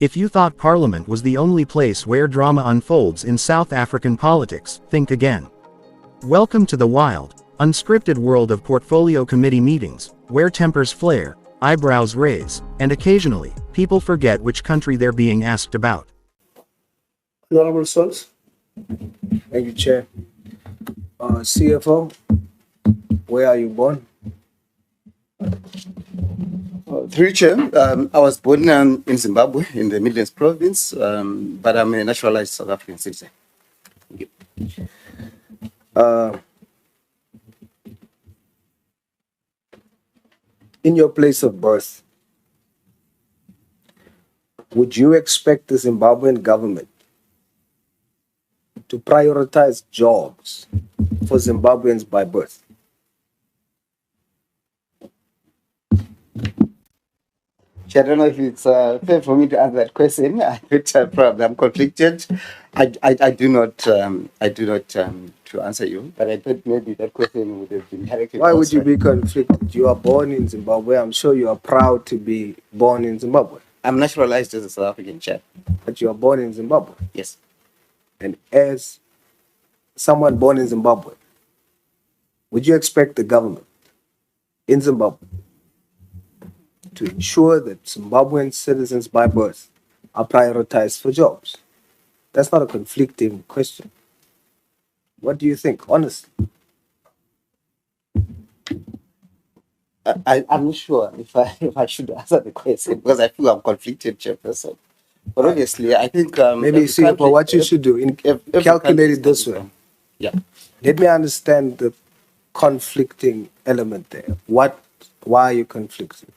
If you thought Parliament was the only place where drama unfolds in South African politics, think again. Welcome to the wild, unscripted world of portfolio committee meetings, where tempers flare, eyebrows raise, and occasionally, people forget which country they're being asked about. Honorable Sauls. Thank you, Chair. CFO, where are you born? Through Chair, I was born in Zimbabwe, in the Midlands province, but I'm a naturalized South African citizen. Thank you. In your place of birth, would you expect the Zimbabwean government to prioritize jobs for Zimbabweans by birth? I don't know if it's fair for me to answer that question. I'm conflicted. I do not to answer you, but I thought maybe that question would have been directed. Why would you be conflicted? You are born in Zimbabwe. I'm sure you are proud to be born in Zimbabwe. I'm naturalized as a South African, Chair. But you are born in Zimbabwe. Yes. And as someone born in Zimbabwe, would you expect the government in Zimbabwe to ensure that Zimbabwean citizens by birth are prioritized for jobs? That's not a conflicting question. What do you think, honestly? I'm not sure if I should answer the question because I feel I'm conflicted, Chairperson. But obviously, I think maybe see what you should do. Calculate it this way. Yeah. Let me understand the conflicting element there. Why are you conflicted?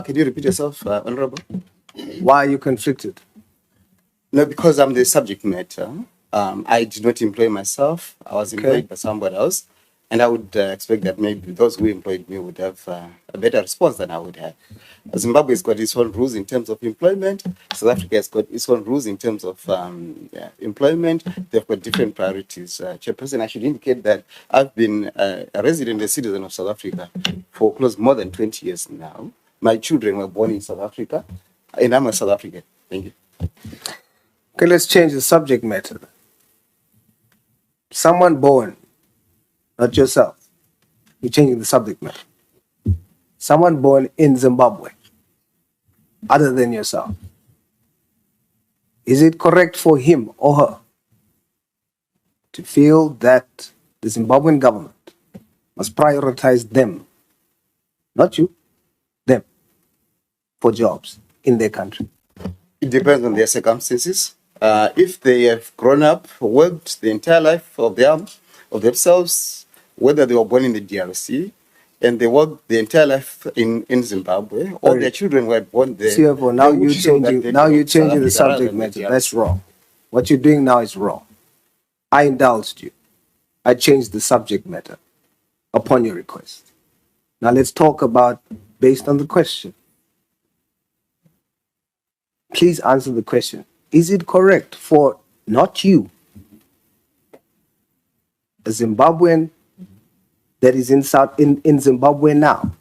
Can you repeat yourself, Honorable? Why are you conflicted? No, because I'm the subject matter. I did not employ myself. I was employed by somebody else. And I would expect that maybe those who employed me would have a better response than I would have. Zimbabwe has got its own rules in terms of employment. South Africa has got its own rules in terms of employment. They've got different priorities. Chairperson, I should indicate that I've been a resident, a citizen of South Africa for more than 20 years now. My children were born in South Africa, and I'm a South African. Thank you. Okay, let's change the subject matter. Someone born, not yourself. You're changing the subject matter. Someone born in Zimbabwe, other than yourself. Is it correct for him or her to feel that the Zimbabwean government must prioritize them, not you, them, for jobs in their country? It depends on their circumstances. If they have grown up, worked the entire life of themselves, whether they were born in the DRC and they worked the entire life in Zimbabwe, or their children were born there. CFO, now you're changing the subject matter. That's wrong. What you're doing now is wrong. I indulged you. I changed the subject matter upon your request. Now let's talk about based on the question. Please answer the question. Is it correct for not you, a Zimbabwean that is in Zimbabwe now?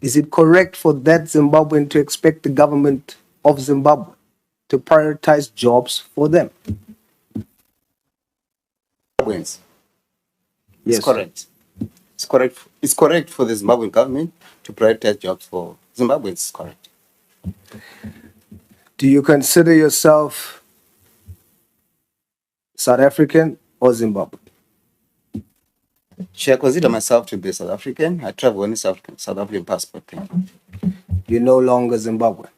Is it correct for that Zimbabwean to expect the government of Zimbabwe to prioritize jobs for them? Zimbabweans. Yes. It's correct. It's correct for the Zimbabwean government to prioritize jobs for Zimbabweans. It's correct. Do you consider yourself South African or Zimbabwe? I consider myself to be South African. I travel on a South African passport. Thank you. You're no longer Zimbabwean.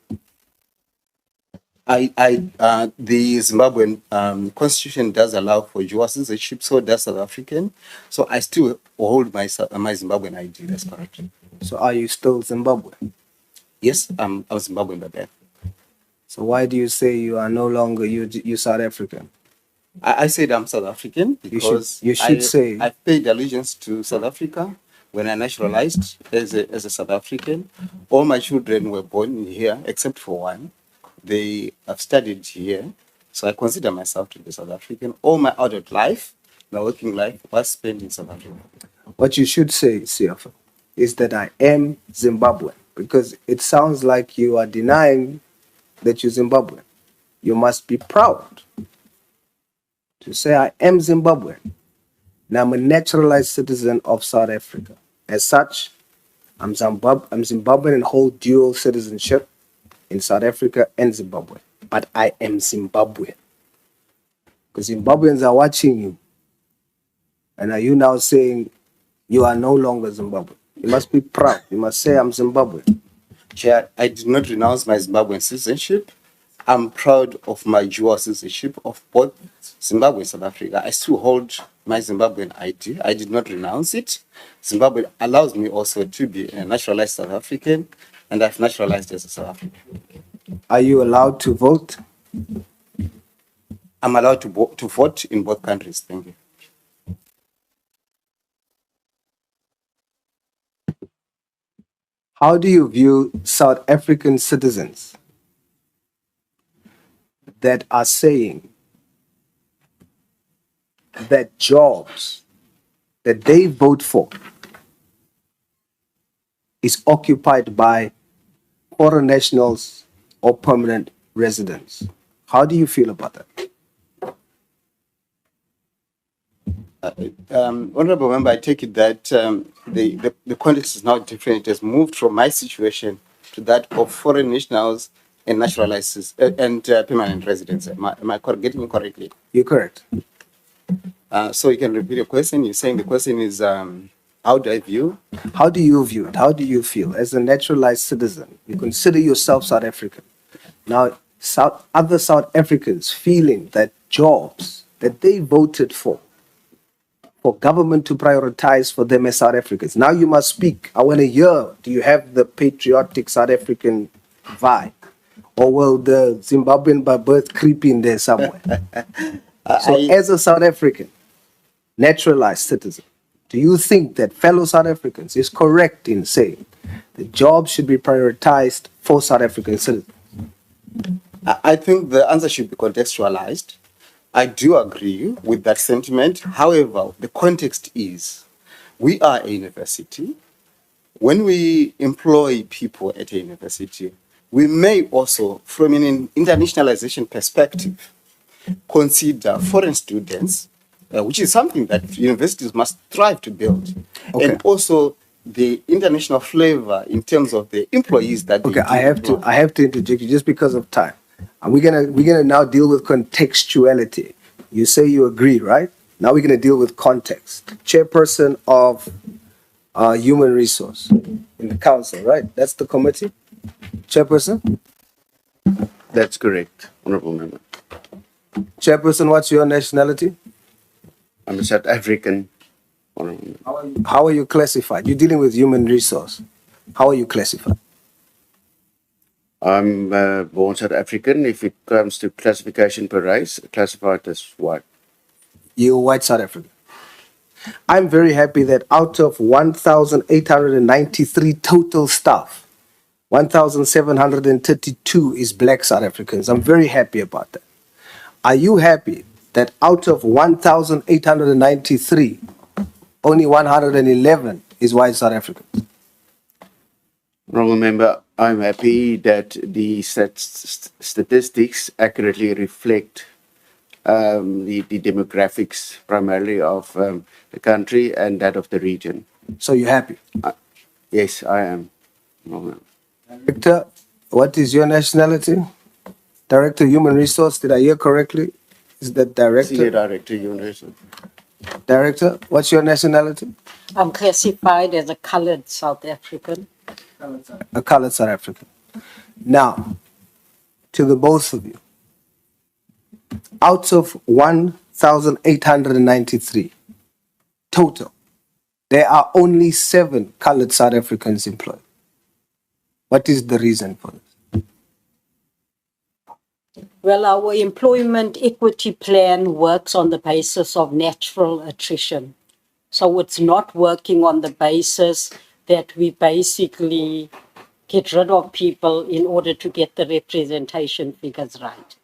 The Zimbabwean constitution does allow for dual citizenship, so does South African. So I still hold my Zimbabwean ID. That's correct. So are you still Zimbabwean? Yes, I'm Zimbabwean by birth. So why do you say you are no longer you South African? I said I'm South African because you should say I paid allegiance to South Africa when I naturalized as a South African. All my children were born here except for one. They have studied here, so I consider myself to be South African. All my adult life, my working life, was spent in South Africa. What you should say, CFO, is that I am Zimbabwean, because it sounds like you are denying that you're Zimbabwean. You must be proud to say, I am Zimbabwean. Now I'm a naturalized citizen of South Africa. As such, I'm Zimbabwean and hold dual citizenship in South Africa and Zimbabwe. But I am Zimbabwean. Because Zimbabweans are watching you. And are you now saying you are no longer Zimbabwean? You must be proud. You must say, I'm Zimbabwean. Chair, I did not renounce my Zimbabwean citizenship. I'm proud of my dual citizenship of both Zimbabwe and South Africa. I still hold my Zimbabwean ID. I did not renounce it. Zimbabwe allows me also to be a naturalized South African, and I've naturalized as a South African. Are you allowed to vote? I'm allowed to vote in both countries. Thank you. How do you view South African citizens that are saying that jobs that they vote for is occupied by foreign nationals or permanent residents? How do you feel about that? Honorable Member, I take it that the context is now different. It has moved from my situation to that of foreign nationals and naturalized and permanent residents. Am I getting it correctly? You're correct. So you can repeat your question. You're saying the question is, how do I view? How do you view it? How do you feel as a naturalized citizen? You consider yourself South African. Now, other South Africans feeling that jobs that they voted for government to prioritize for them as South Africans. Now you must speak. I want to hear, do you have the patriotic South African vibe? Or will the Zimbabwean by birth creep in there somewhere? As a South African, naturalized citizen, do you think that fellow South Africans is correct in saying the jobs should be prioritized for South African citizens? I think the answer should be contextualized. I do agree with that sentiment. However, the context is we are a university. When we employ people at a university, we may also, from an internationalization perspective, consider foreign students, which is something that universities must strive to build, and also the international flavor in terms of the employees that. Okay, I have to interject you just because of time. And we're gonna now deal with contextuality. You say you agree, right? Now we're gonna deal with context. Chairperson of Human Resource in the council, right? That's the committee. Chairperson. That's correct, Honorable Member. Chairperson, what's your nationality? I'm a South African, Honorable Member. How are you classified? You're dealing with Human Resource. How are you classified? I'm born South African. If it comes to classification per race, classified as white. You're white South African. I'm very happy that out of 1,893 total staff, 1,732 is black South Africans. I'm very happy about that. Are you happy that out of 1,893, only 111 is white South Africans? Honorable Member, I'm happy that the statistics accurately reflect the demographics primarily of the country and that of the region. So you're happy? Yes, I am. Director, what is your nationality? Director Human Resource, did I hear correctly? Is that Director? Senior Director Human Resource. Director, what's your nationality? I'm classified as a colored South African. A colored South African. Now, to the both of you, out of 1,893 total, there are only 7 colored South Africans employed. What is the reason for this? Well, our employment equity plan works on the basis of natural attrition. So it's not working on the basis that we basically get rid of people in order to get the representation figures right.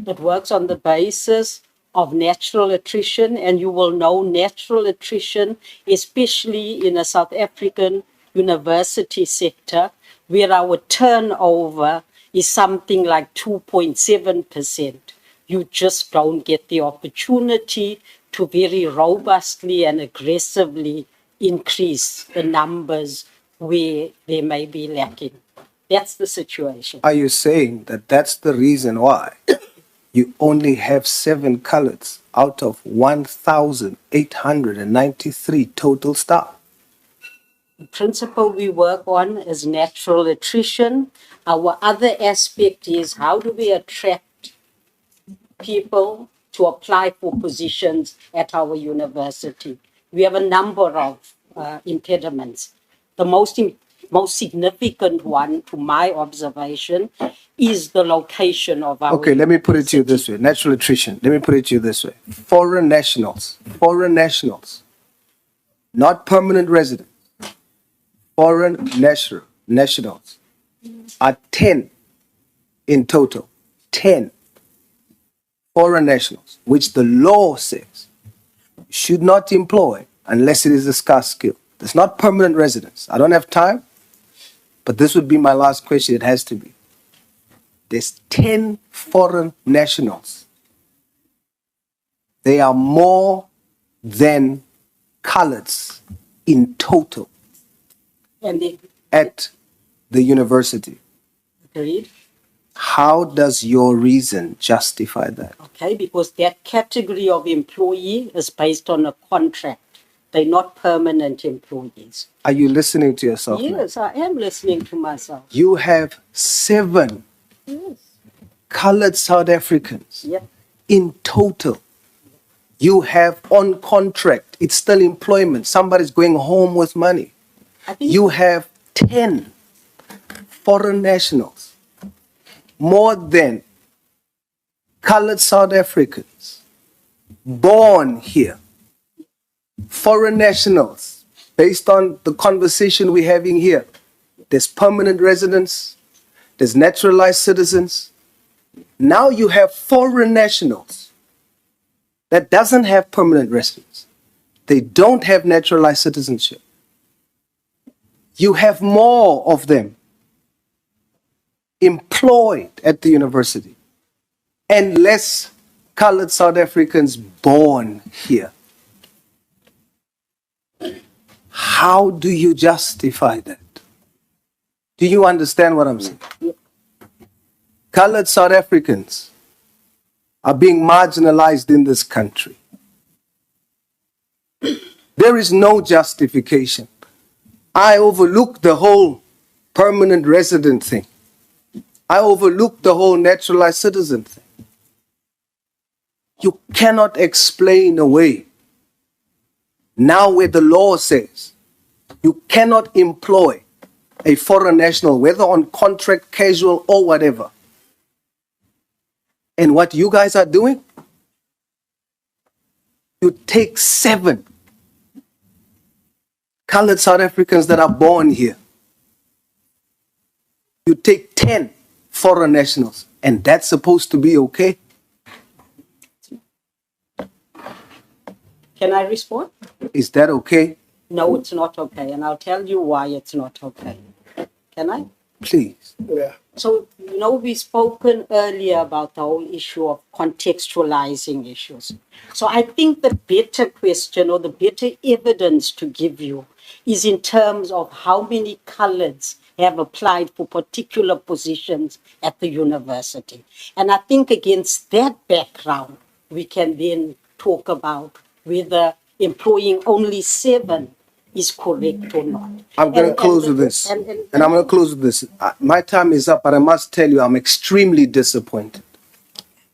It works on the basis of natural attrition, and you will know natural attrition, especially in a South African university sector, where our turnover is something like 2.7%. You just don't get the opportunity to very robustly and aggressively increase the numbers where they may be lacking. That's the situation. Are you saying that that's the reason why you only have 7 coloreds out of 1,893 total staff? The principle we work on is natural attrition. Our other aspect is how do we attract people to apply for positions at our university. We have a number of impediments. The most significant one, to my observation, is the location of our Okay, let me put it to you this university. way. Natural attrition. Let me put it to you this way. Foreign nationals, not permanent residents, foreign nationals are 10 in total. 10 foreign nationals, which the law says should not employ unless it is a scarce skill. It's not permanent residence. I don't have time, but this would be my last question. It has to be. There's 10 foreign nationals. They are more than coloreds in total And they at the university. agreed. How does your reason justify that? Okay, because that category of employee is based on a contract. They're not permanent employees. Are you listening to yourself? now? Yes, I am listening to myself. You have 7 Yes. colored South Africans Yep. in total. You have on contract, it's still employment. Somebody's going home with money. I think You have 10 foreign nationals, more than colored South Africans born here. Foreign nationals, based on the conversation we're having here, there's permanent residents, there's naturalized citizens. Now you have foreign nationals that doesn't have permanent residence. They don't have naturalized citizenship. You have more of them employed at the university and less colored South Africans born here. How do you justify that? Do you understand what I'm saying? Colored South Africans are being marginalized in this country. There is no justification. I overlook the whole permanent resident thing. I overlook the whole naturalized citizen thing. You cannot explain away now where the law says you cannot employ a foreign national, whether on contract, casual, or whatever. And what you guys are doing, you take 7 colored South Africans that are born here. You take 10 foreign nationals, and that's supposed to be okay? Can I respond? Is that okay? No, it's not okay, and I'll tell you why it's not okay. Can I? Please. So, we've spoken earlier about the whole issue of contextualizing issues. So I think the better question or the better evidence to give you is in terms of how many coloreds have applied for particular positions at the university. And I think against that background, we can then talk about whether employing only 7 is correct or not. I'm going to close with this. And I'm going to close with this. My time is up, but I must tell you, I'm extremely disappointed.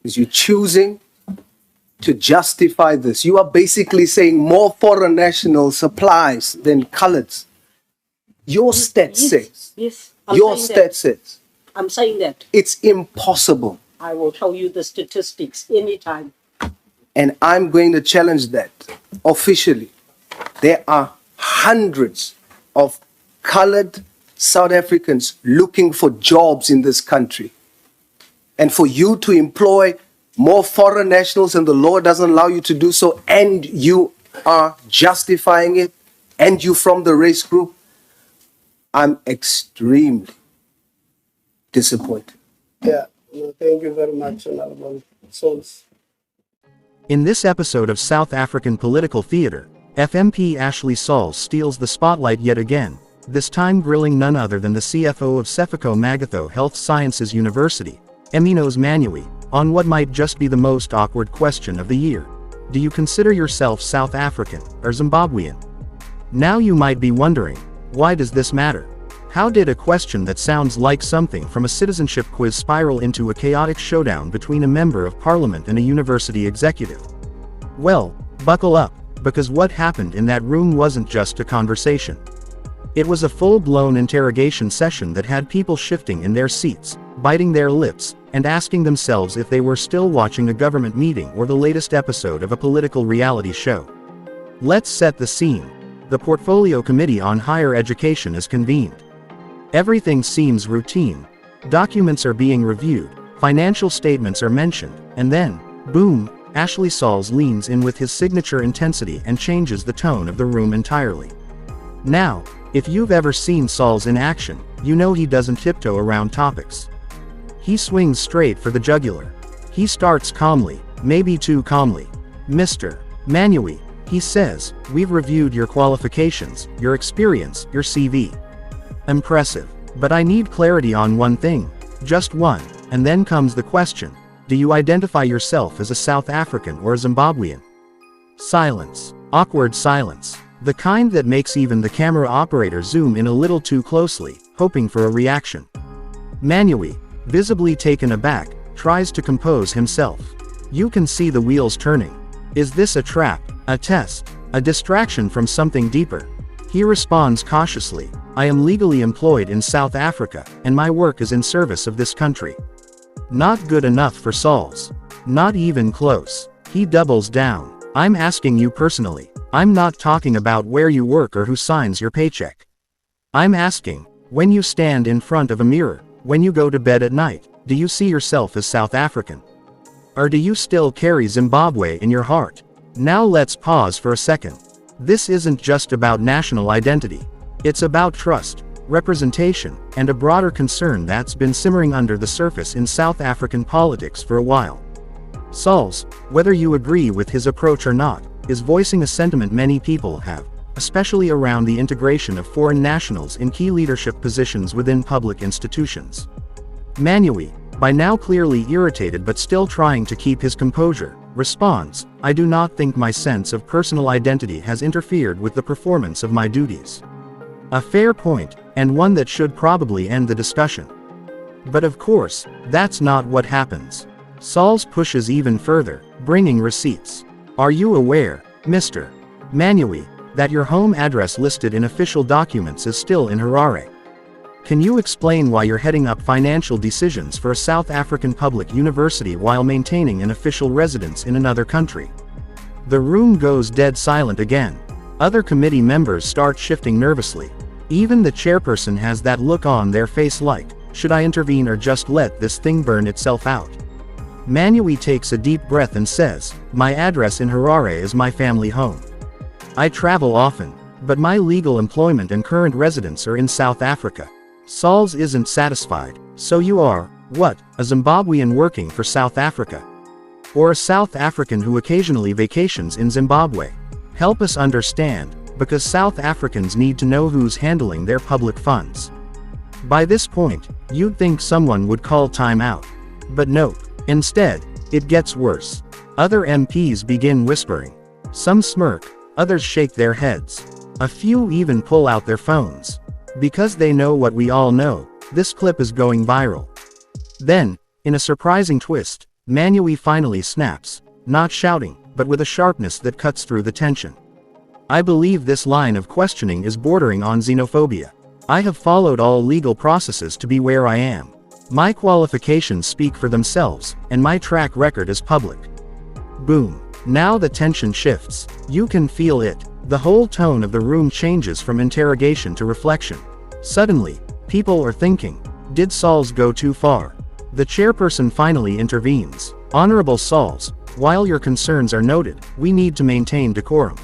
Because you're choosing to justify this. You are basically saying more foreign national supplies than coloreds. Your stat says. Yes. Your stat says. I'm saying that. It's impossible. I will show you the statistics anytime. And I'm going to challenge that officially. There are hundreds of colored South Africans looking for jobs in this country. And for you to employ more foreign nationals and the law doesn't allow you to do so, and you are justifying it, and you from the race group, I'm extremely disappointed? Yeah, no, thank you very much, Honorable Sauls. In this episode of South African Political Theater, FMP Ashley Sauls steals the spotlight yet again, this time grilling none other than the CFO of Sefako Makgatho Health Sciences University, Eminos Manyawi, on what might just be the most awkward question of the year. Do you consider yourself South African or Zimbabwean? Now you might be wondering, why does this matter? How did a question that sounds like something from a citizenship quiz spiral into a chaotic showdown between a member of parliament and a university executive? Well, buckle up, because what happened in that room wasn't just a conversation. It was a full-blown interrogation session that had people shifting in their seats, biting their lips, and asking themselves if they were still watching a government meeting or the latest episode of a political reality show. Let's set the scene. The Portfolio Committee on Higher Education is convened. Everything seems routine. Documents are being reviewed, financial statements are mentioned, and then, boom, Ashley Sauls leans in with his signature intensity and changes the tone of the room entirely. Now, if you've ever seen Sauls in action, you know he doesn't tiptoe around topics. He swings straight for the jugular. He starts calmly, maybe too calmly. Mr. Manyawi, he says, we've reviewed your qualifications, your experience, your CV. Impressive. But I need clarity on one thing. Just one. And then comes the question. Do you identify yourself as a South African or a Zimbabwean? Silence. Awkward silence. The kind that makes even the camera operator zoom in a little too closely, hoping for a reaction. Manyawi, visibly taken aback, tries to compose himself. You can see the wheels turning. Is this a trap, a test, a distraction from something deeper? He responds cautiously, I am legally employed in South Africa, and my work is in service of this country. Not good enough for Sauls. Not even close. He doubles down. I'm asking you personally. I'm not talking about where you work or who signs your paycheck. I'm asking, when you stand in front of a mirror, when you go to bed at night, do you see yourself as South African? Or do you still carry Zimbabwe in your heart? Now let's pause for a second. This isn't just about national identity. It's about trust, representation, and a broader concern that's been simmering under the surface in South African politics for a while. Sauls, whether you agree with his approach or not, is voicing a sentiment many people have, especially around the integration of foreign nationals in key leadership positions within public institutions. Manyawi, by now clearly irritated but still trying to keep his composure, responds, I do not think my sense of personal identity has interfered with the performance of my duties. A fair point, and one that should probably end the discussion. But of course, that's not what happens. Sauls pushes even further, bringing receipts. Are you aware, Mr. Manyawi, that your home address listed in official documents is still in Harare? Can you explain why you're heading up financial decisions for a South African public university while maintaining an official residence in another country? The room goes dead silent again. Other committee members start shifting nervously. Even the chairperson has that look on their face like, should I intervene or just let this thing burn itself out? Manyawi takes a deep breath and says, my address in Harare is my family home. I travel often, but my legal employment and current residence are in South Africa. Sauls isn't satisfied. So you are, what, a Zimbabwean working for South Africa? Or a South African who occasionally vacations in Zimbabwe? Help us understand, because South Africans need to know who's handling their public funds. By this point, you'd think someone would call time out. But nope. Instead, it gets worse. Other MPs begin whispering. Some smirk, others shake their heads. A few even pull out their phones. Because they know what we all know, this clip is going viral. Then, in a surprising twist, Manyawi finally snaps, not shouting, but with a sharpness that cuts through the tension. I believe this line of questioning is bordering on xenophobia. I have followed all legal processes to be where I am. My qualifications speak for themselves, and my track record is public. Boom. Now the tension shifts. You can feel it. The whole tone of the room changes from interrogation to reflection. Suddenly, people are thinking, did Sauls go too far? The chairperson finally intervenes. Honorable Sauls, while your concerns are noted, we need to maintain decorum.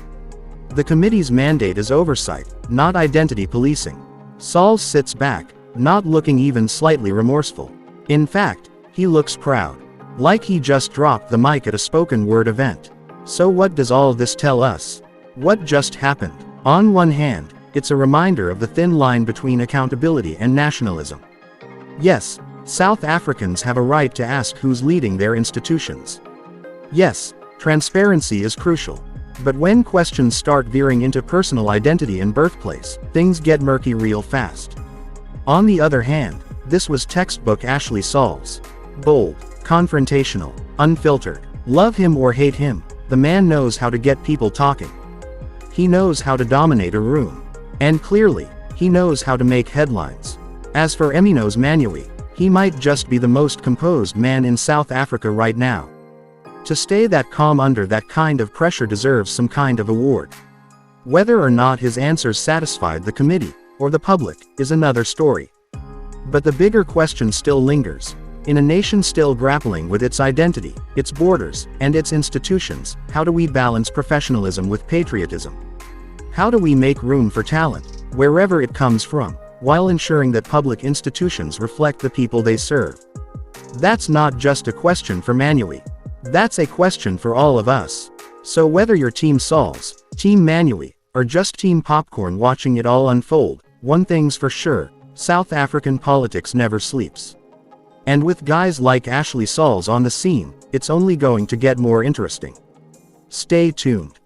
The committee's mandate is oversight, not identity policing. Sauls sits back, not looking even slightly remorseful. In fact, he looks proud. Like he just dropped the mic at a spoken word event. So what does all this tell us? What just happened? On one hand, it's a reminder of the thin line between accountability and nationalism. Yes, South Africans have a right to ask who's leading their institutions. Yes, transparency is crucial. But when questions start veering into personal identity and birthplace, things get murky real fast. On the other hand, this was textbook Ashley Sauls. Bold, confrontational, unfiltered. Love him or hate him, the man knows how to get people talking. He knows how to dominate a room. And clearly, he knows how to make headlines. As for Eminos Manyawi, he might just be the most composed man in South Africa right now. To stay that calm under that kind of pressure deserves some kind of award. Whether or not his answers satisfied the committee, or the public, is another story. But the bigger question still lingers. In a nation still grappling with its identity, its borders, and its institutions, how do we balance professionalism with patriotism? How do we make room for talent, wherever it comes from, while ensuring that public institutions reflect the people they serve? That's not just a question for Manyawi. That's a question for all of us. So whether you're Team Sauls, Team Manyawi, or just Team Popcorn watching it all unfold, one thing's for sure, South African politics never sleeps. And with guys like Ashley Sauls on the scene, it's only going to get more interesting. Stay tuned.